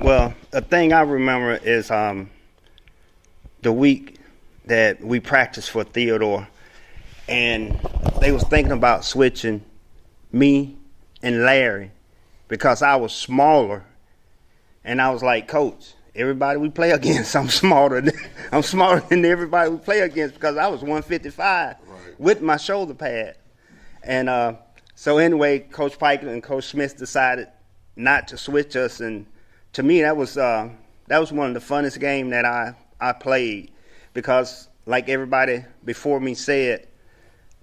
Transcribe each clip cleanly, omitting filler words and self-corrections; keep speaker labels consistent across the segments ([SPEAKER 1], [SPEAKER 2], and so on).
[SPEAKER 1] Well, a thing I remember is the week that we practiced for Theodore, and they was thinking about switching me and Larry because I was smaller, and I was like, Coach, everybody we play against, I'm smaller than everybody we play against because I was 155 with my shoulder pad. And so anyway, Coach Pike and Coach Smith decided not to switch us, and to me that was one of the funnest games that I played because, like everybody before me said,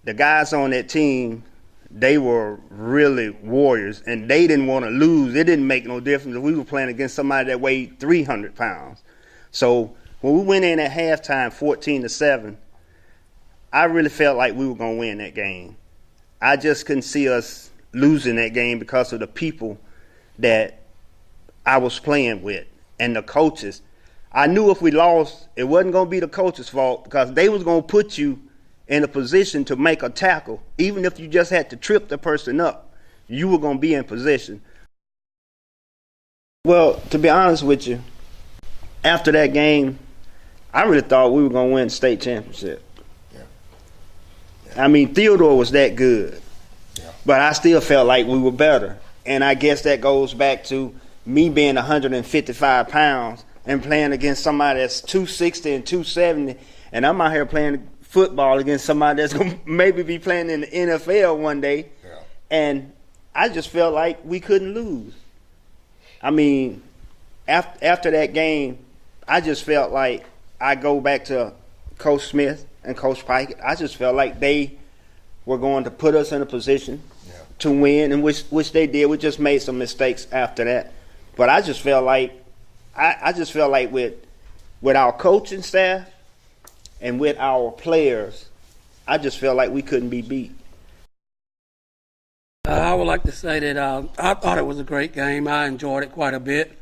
[SPEAKER 1] the guys on that team, they were really warriors, and they didn't want to lose. It didn't make no difference if we were playing against somebody that weighed 300 pounds. So when we went in at halftime 14-7, I really felt like we were going to win that game. I just couldn't see us losing that game because of the people that I was playing with and the coaches. I knew if we lost, it wasn't going to be the coach's fault because they was going to put you in a position to make a tackle. Even if you just had to trip the person up, you were going to be in position. Well, to be honest with you, after that game, I really thought we were going to win the state championship. I mean, Theodore was that good, but I still felt like we were better. And I guess that goes back to me being 155 pounds and playing against somebody that's 260 and 270, and I'm out here playing football against somebody that's going to maybe be playing in the NFL one day. Yeah. And I just felt like we couldn't lose. I mean, after that game, I just felt like I go back to Coach Smith and Coach Pike. I just felt like they were going to put us in a position to win, and which they did. We just made some mistakes after that. But I just felt like with our coaching staff and with our players, I just felt like we couldn't be beat.
[SPEAKER 2] I would like to say that I thought it was a great game. I enjoyed it quite a bit.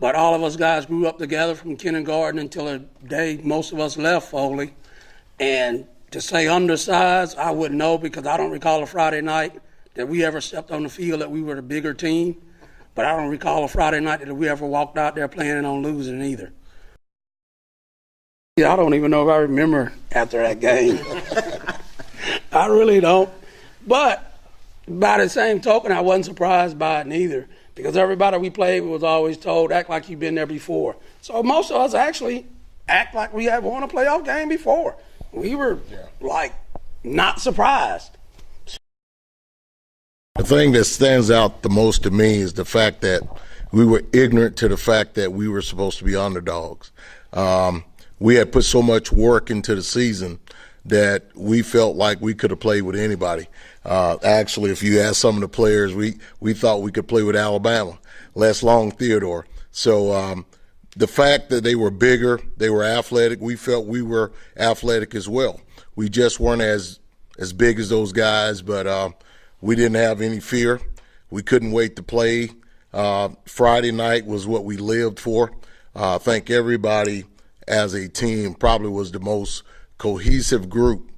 [SPEAKER 2] But all of us guys grew up together from kindergarten until the day most of us left Foley. And to say undersized, I wouldn't know because I don't recall a Friday night that we ever stepped on the field that we were the bigger team. But I don't recall a Friday night that we ever walked out there planning on losing either. Yeah, I don't even know if I remember after that game. I really don't. But by the same token, I wasn't surprised by it neither because everybody we played was always told, act like you've been there before. So most of us actually act like we had won a playoff game before. We were, not surprised.
[SPEAKER 3] The thing that stands out the most to me is the fact that we were ignorant to the fact that we were supposed to be underdogs. We had put so much work into the season that we felt like we could have played with anybody. Actually, if you ask some of the players, we thought we could play with Alabama, less long Theodore. So the fact that they were bigger, they were athletic, we felt we were athletic as well. We just weren't as big as those guys, but we didn't have any fear. We couldn't wait to play. Friday night was what we lived for. I think everybody as a team probably was the most cohesive group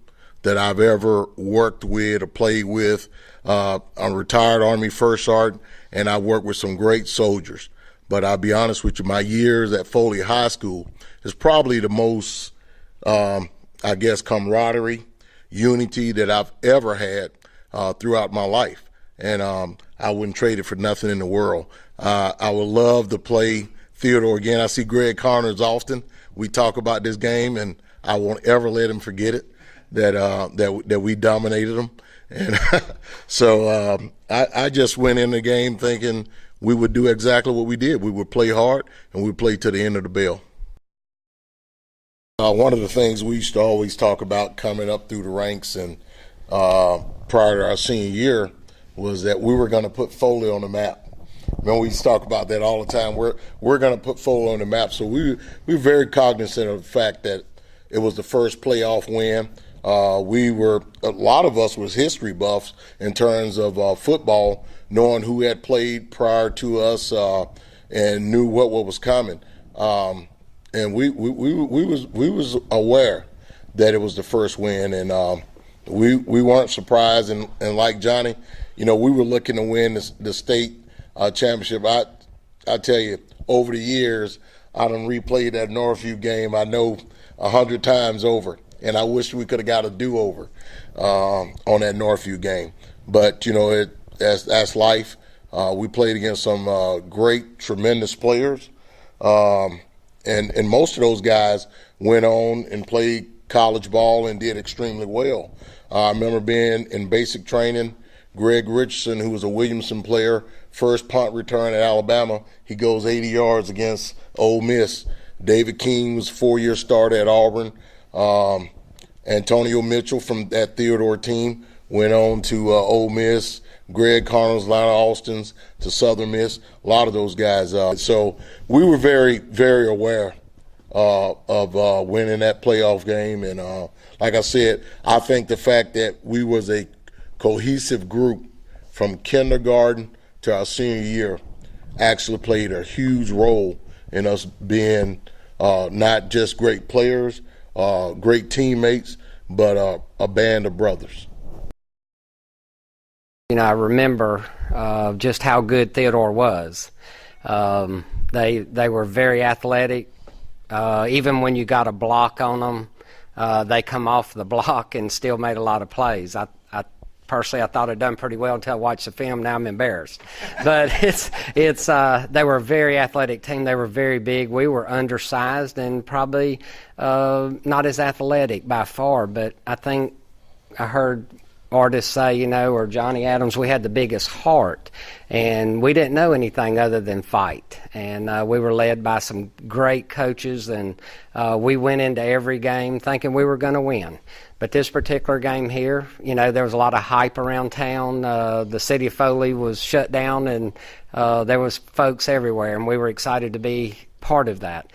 [SPEAKER 3] that I've ever worked with or played with. I'm a retired Army First Sergeant, and I worked with some great soldiers. But I'll be honest with you, my years at Foley High School is probably the most, camaraderie, unity that I've ever had throughout my life. And I wouldn't trade it for nothing in the world. I would love to play Theodore again. I see Greg Connors often. We talk about this game, and I won't ever let him forget it, that we dominated him. And so I just went in the game thinking we would do exactly what we did. We would play hard, and we would play to the end of the bell. One of the things we used to always talk about coming up through the ranks and prior to our senior year was that we were going to put Foley on the map. Remember, we used to talk about that all the time. We're going to put Foley on the map. So we were very cognizant of the fact that it was the first playoff win. A lot of us was history buffs in terms of football, knowing who had played prior to us and knew what was coming. And we was aware that it was the first win, and we weren't surprised. And like Johnny, we were looking to win the state championship. I tell you, over the years, I done replayed that Northview game, I know 100 times over. And I wish we could have got a do-over on that Northview game. But, that's life. We played against some great, tremendous players. And most of those guys went on and played college ball and did extremely well. I remember being in basic training. Greg Richardson, who was a Williamson player, first punt return at Alabama, he goes 80 yards against Ole Miss. David King was a 4-year starter at Auburn. Antonio Mitchell from that Theodore team went on to Ole Miss. Greg Connors, Lionel Austin's to Southern Miss. A lot of those guys. So we were very, very aware of winning that playoff game. And like I said, I think the fact that we was a cohesive group from kindergarten to our senior year actually played a huge role in us being not just great players, great teammates, but a band of brothers.
[SPEAKER 4] I remember just how good Theodore was. They were very athletic. Even when you got a block on them, they come off the block and still made a lot of plays. Personally, I thought I'd done pretty well until I watched the film. Now I'm embarrassed. But they were a very athletic team. They were very big. We were undersized and probably not as athletic by far. But I think I heard artists say, or Johnny Adams, we had the biggest heart, and we didn't know anything other than fight. And we were led by some great coaches, and we went into every game thinking we were going to win. But this particular game here, there was a lot of hype around town. The city of Foley was shut down, and there was folks everywhere, and we were excited to be part of that.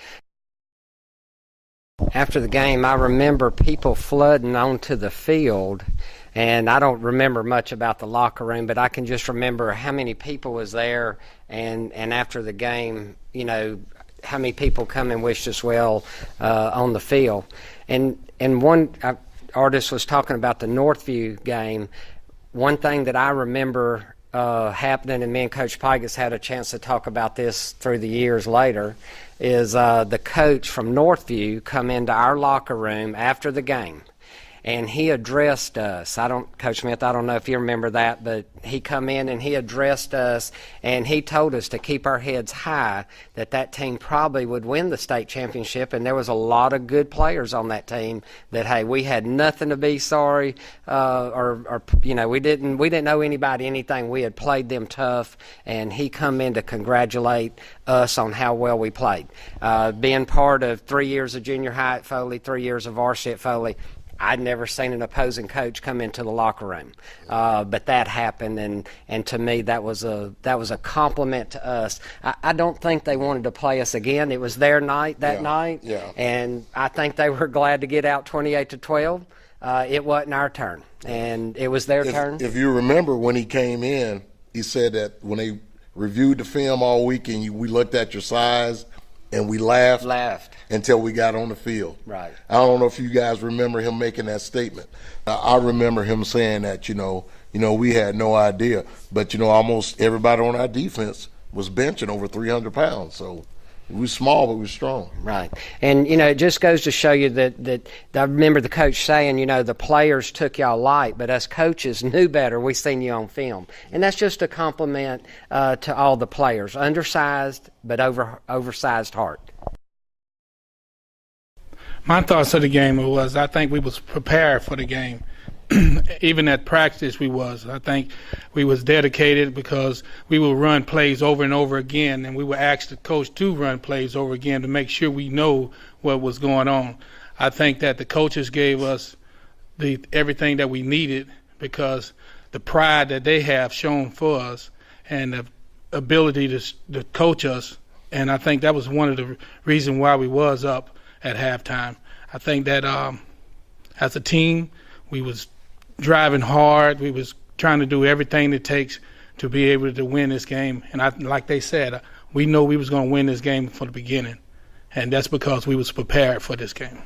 [SPEAKER 4] After the game, I remember people flooding onto the field, and I don't remember much about the locker room, but I can just remember how many people was there, and after the game, how many people come and wished us well on the field. And one artist was talking about the Northview game. One thing that I remember happening, and me and Coach Pigus had a chance to talk about this through the years later, is the coach from Northview come into our locker room after the game, and he addressed us. Coach Smith, I don't know if you remember that, but he come in and he addressed us, and he told us to keep our heads high, that team probably would win the state championship, and there was a lot of good players on that team that, hey, we had nothing to be sorry, we didn't owe anybody anything. We had played them tough, and he come in to congratulate us on how well we played. Being part of 3 years of junior high at Foley, 3 years of varsity at Foley, I'd never seen an opposing coach come into the locker room, but that happened, and to me that was a compliment to us. I don't think they wanted to play us again. It was their night that night, and I think they were glad to get out 28-12. It wasn't our turn, and it was their turn.
[SPEAKER 3] If you remember when he came in, he said that when they reviewed the film all weekend, we looked at your size. And we laughed until we got on the field.
[SPEAKER 4] Right.
[SPEAKER 3] I don't know if you guys remember him making that statement. I remember him saying that, we had no idea. But, almost everybody on our defense was benching over 300 pounds. So we were small, but we were strong.
[SPEAKER 4] Right. And, it just goes to show you that I remember the coach saying, the players took y'all light, but us coaches knew better. We seen you on film. And that's just a compliment to all the players. Undersized, but oversized heart.
[SPEAKER 5] My thoughts of the game was I think we was prepared for the game. Even at practice I think we was dedicated because we will run plays over and over again, and we would ask the coach to run plays over again to make sure we know what was going on. I think that the coaches gave us everything that we needed because the pride that they have shown for us and the ability to coach us, and I think that was one of the reasons why we was up at halftime. I think that as a team we was driving hard. We was trying to do everything it takes to be able to win this game. And like they said, we know we was going to win this game from the beginning. And that's because we was prepared for this game.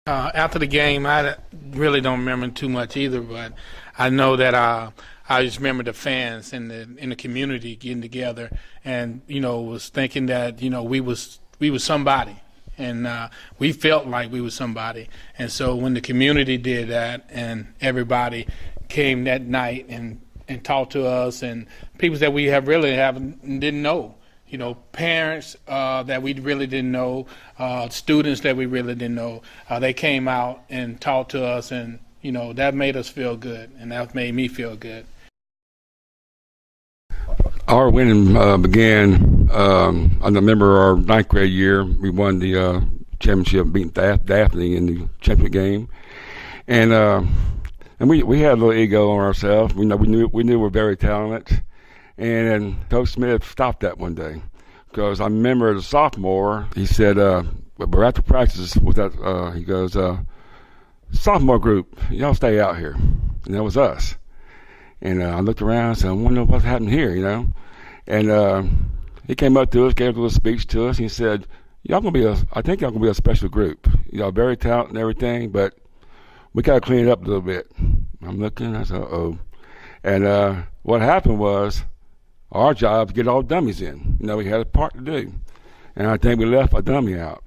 [SPEAKER 5] After the game, I really don't remember too much either, but I know that I just remember the fans in the community getting together, and was thinking that we was somebody, and we felt like we was somebody. And so when the community did that, and everybody came that night and talked to us, and people that we didn't know. Parents that we really didn't know, students that we really didn't know, they came out and talked to us, and that made us feel good, and that made me feel good.
[SPEAKER 6] Our winning began, I remember our ninth grade year, we won the championship, beating Daphne in the championship game, and we had a little ego on ourselves. We knew we were very talented. And Coach Smith stopped that one day, because I remember as a sophomore, he said, we're after practice with that, he goes, sophomore group, y'all stay out here. And that was us. And I looked around and said, I wonder what's happening here, And he came up to us, gave a little speech to us. He said, I think y'all gonna be a special group. Y'all very talented and everything, but we gotta clean it up a little bit. I'm looking, I said, uh-oh. And what happened was, our job to get all dummies in. We had a part to do. And I think we left a dummy out.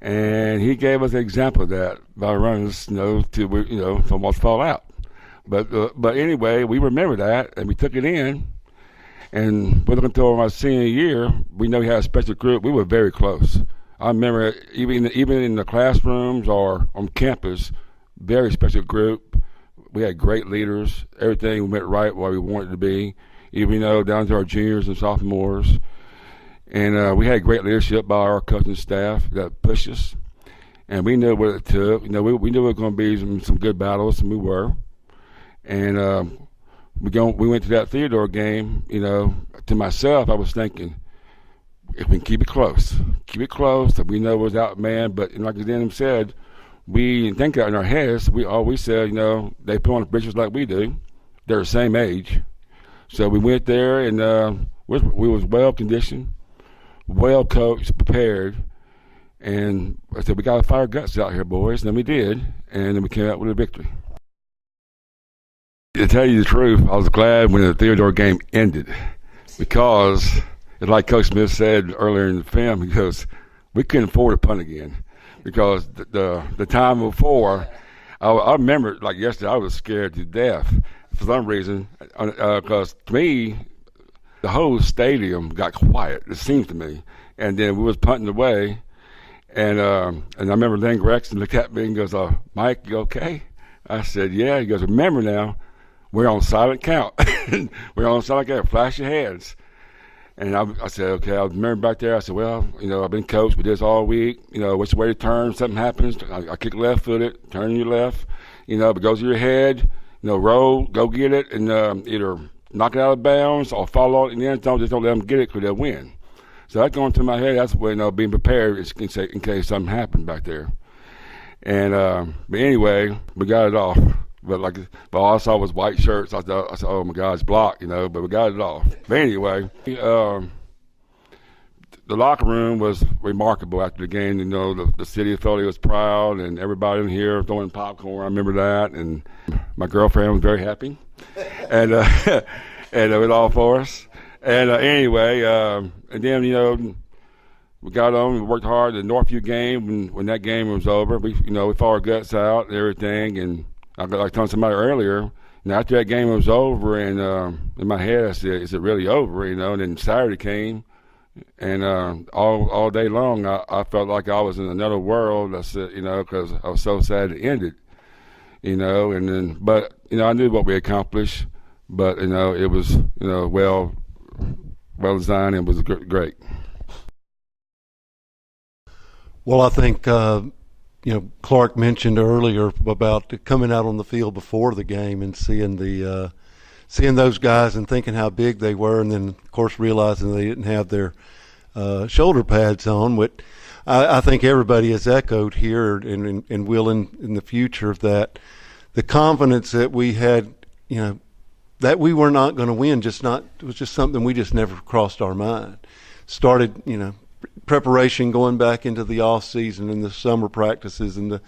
[SPEAKER 6] And he gave us an example of that by running us, till we, almost fall out. But anyway, we remember that, and we took it in. And we're looking toward my senior year, we know we had a special group. We were very close. I remember even in the classrooms or on campus, very special group. We had great leaders. Everything went right where we wanted it to be. Even down to our juniors and sophomores. And we had great leadership by our coaching staff that pushed us. And we knew what it took. We knew it was going to be some good battles, and we were. And we went to that Theodore game, to myself, I was thinking, if we can keep it close, that we know it was out, man. But like Denham said, we didn't think that in our heads. We always said, they put on the britches like we do. They're the same age. So we went there, and we was well conditioned, well coached, prepared, and I said, we got to fire guts out here, boys. And then we did, and then we came out with a victory. To tell you the truth, I was glad when the Theodore game ended, because, like Coach Smith said earlier in the film, he goes, we couldn't afford to punt again, because the time before, I remember like yesterday, I was scared to death. For some reason, because to me, the whole stadium got quiet, it seems to me. And then we was punting away, and I remember Len Gregson looked at me and goes, Mike, you okay? I said, yeah. He goes, remember now, we're on silent count. We're on silent count, flash your hands. And I said, okay. I remember back there, I said, well, I've been coached with this all week. Which way to turn, something happens, I kick left-footed, turn your left, if it goes to your head, roll, go get it, and either knock it out of bounds or follow it in the end zone. Just don't let them get it because they'll win. So that's going through my head. That's when being prepared in case something happened back there. And but anyway, we got it off. But all I saw was white shirts. I said, oh my God, it's blocked, But we got it off. But anyway, the locker room was remarkable after the game. The city of Foley was proud, and everybody in here throwing popcorn. I remember that, and my girlfriend was very happy, and and it was all for us. And anyway, and then we got on. We worked hard. The Northview game, when that game was over, we fought our guts out and everything. And like I told somebody earlier, after that game was over, and in my head I said, "Is it really over?" And then Saturday came. And all day long, I felt like I was in another world. I said, because I was so sad it ended, And then, but I knew what we accomplished. But it was well designed and was great.
[SPEAKER 7] Well, I think Clark mentioned earlier about coming out on the field before the game and seeing those guys and thinking how big they were, and then of course realizing they didn't have their shoulder pads on. But I think everybody has echoed here and will in the future that the confidence that we had, that we were not going to win, it was just something we just never crossed our mind. Started, preparation going back into the off season and the summer practices and the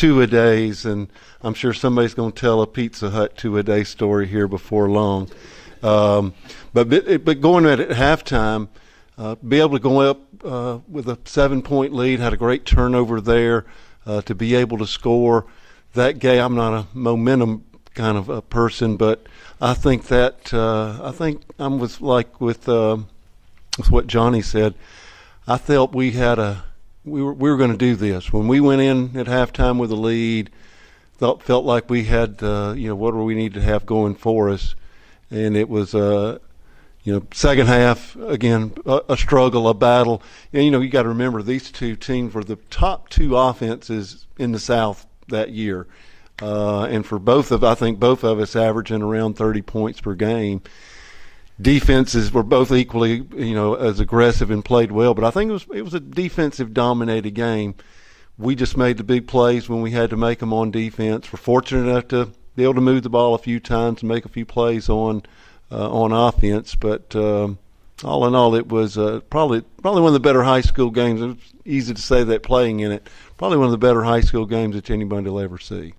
[SPEAKER 7] two-a-days, and I'm sure somebody's going to tell a Pizza Hut two-a-day story here before long. But going at halftime, be able to go up with a 7-point lead, had a great turnover there, to be able to score that game. I'm not a momentum kind of a person, but I think that I think I'm with what Johnny said. I felt we were going to do this when we went in at halftime with a lead. Felt like we had what do we need to have going for us, and it was second half again a struggle, a battle. And you got to remember these two teams were the top two offenses in the South that year, and for I think both of us averaging around 30 points per game. Defenses were both equally, as aggressive and played well, but I think it was a defensive dominated game. We just made the big plays when we had to make them on defense. We're fortunate enough to be able to move the ball a few times and make a few plays on offense. But all in all, it was probably one of the better high school games. It's easy to say that playing in it. Probably one of the better high school games that anybody will ever see.